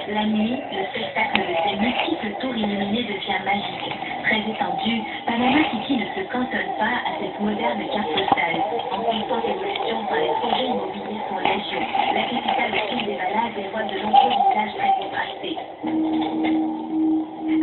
La nuit, le spectacle de ces multiples tours illuminées devient magique. Très étendu, Panama City ne se cantonne pas à cette moderne carte postale. En constante évolution par les projets immobiliers sont légion, la capitale de ville des balades dévoile de nombreux visages très contrastés.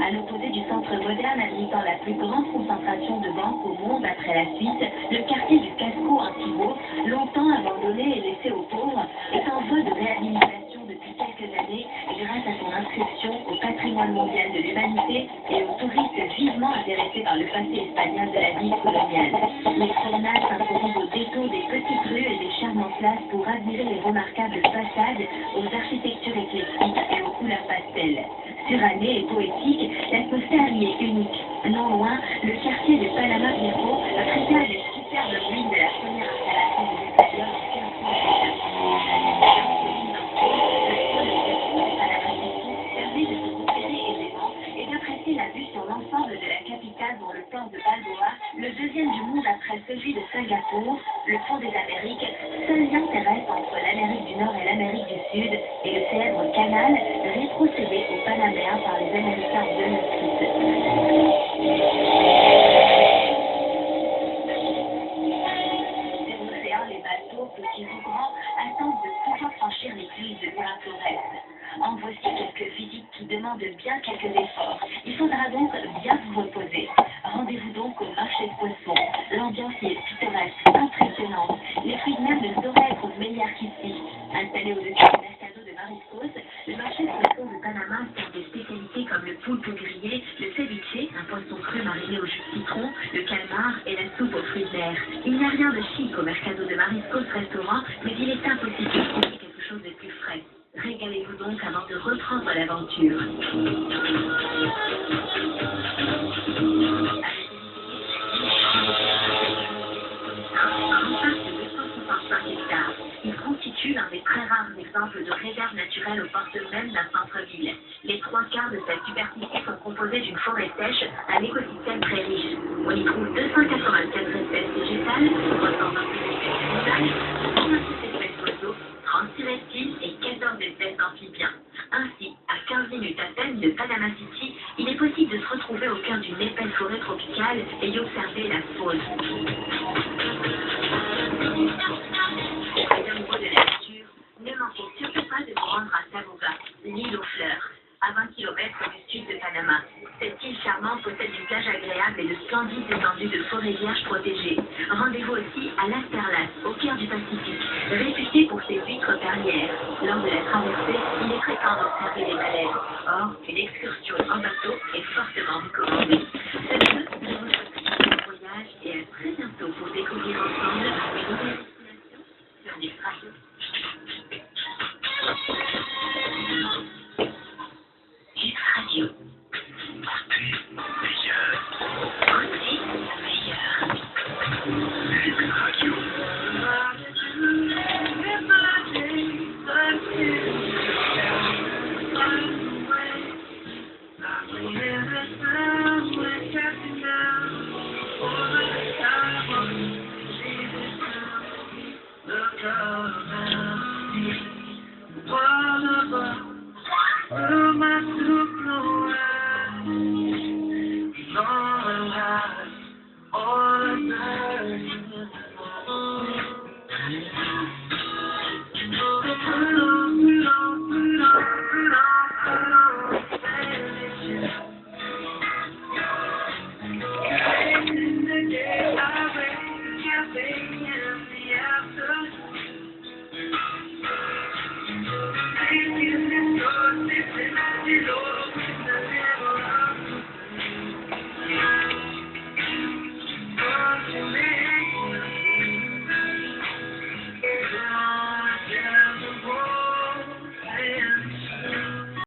À l'opposé du centre moderne abritant la plus grande concentration de banques au monde après la Suisse, le quartier du Casco Antiguo, longtemps abandonné et laissé aux pauvres, est en voie de réhabilitation depuis quelques années grâce à son inscription au patrimoine mondial de l'humanité et aux touristes vivement intéressés par le passé espagnol de la ville coloniale. Les promenades s'introduisent au détour des petites rues et des charmantes places pour admirer les remarquables façades aux architectures éclectiques et aux couleurs pastel. Surannée et poétique, l'atmosphère y est unique. Non loin, le quartier de Panama Viejo préserve les superbes ruines de la première installation des Espagnols en 1560. Permet de se repérer aisément et d'apprécier la vue sur l'ensemble de la capitale dont le port de Balboa, le deuxième du monde après celui de Singapour, le pont des Amériques, seul lien terrestre entre l'Amérique du Nord et l'Amérique du Sud, et le célèbre canal rétrocédé aux Panaméens par les Américains en 2006. Ces océans, les bateaux, petits ou grands, attendent de pouvoir franchir l'écluse de Loire Flores. En voici quelques visites qui demandent bien quelques efforts. Il faudra donc bien vous reposer. Rendez-vous donc au marché de poissons. L'ambiance y est pittoresque, impressionnante. Les fruits de mer ne sauraient être meilleurs qu'ici. Installé au-dessus du mercado de Mariscos, le marché de poissons de Panama sert des spécialités comme le poulpe grillé, le ceviche, un poisson cru mariné au jus de citron, le calmar et la soupe aux fruits de mer. Il n'y a rien de chic au mercado de Mariscos restaurant, mais il est impossible de trouver quelque chose de plus frais. Régalez-vous donc avant de reprendre l'aventure. Il constitue l'un des très rares exemples de réserve naturelle aux portes mêmes d'un centre-ville. Les 3/4 de cette superficie sont composés d'une forêt sèche, un écosystème très riche. On y trouve 284 espèces végétales, 328 espèces animales, 126 espèces d'oiseaux, 36 reptiles et 14 espèces d'amphibiens. Ainsi, à 15 minutes à peine de Panama City, il est possible de se retrouver au cœur d'une épaisse forêt tropicale et y observer la faune. Les amoureux de la nature, ne manquez surtout pas de vous rendre à Sabuga, l'île aux fleurs, à 20 km du sud de Panama. Cette île charmante possède une plage agréable et de splendides étendues de forêts vierges protégées. Rendez-vous aussi à Las Perlas, au cœur du Pacifique, réputé pour ses huîtres perlières. Lors de la traversée, il est fréquent d'observer les baleines. Or, une excursion en bateau est fortement recommandée. C'est tout, je vous souhaite un bon voyage et à très bientôt pour découvrir ensemble une nouvelle destination sur Nux Radio. Nux Radio. Portez meilleur. Portez meilleur. Nux Radio.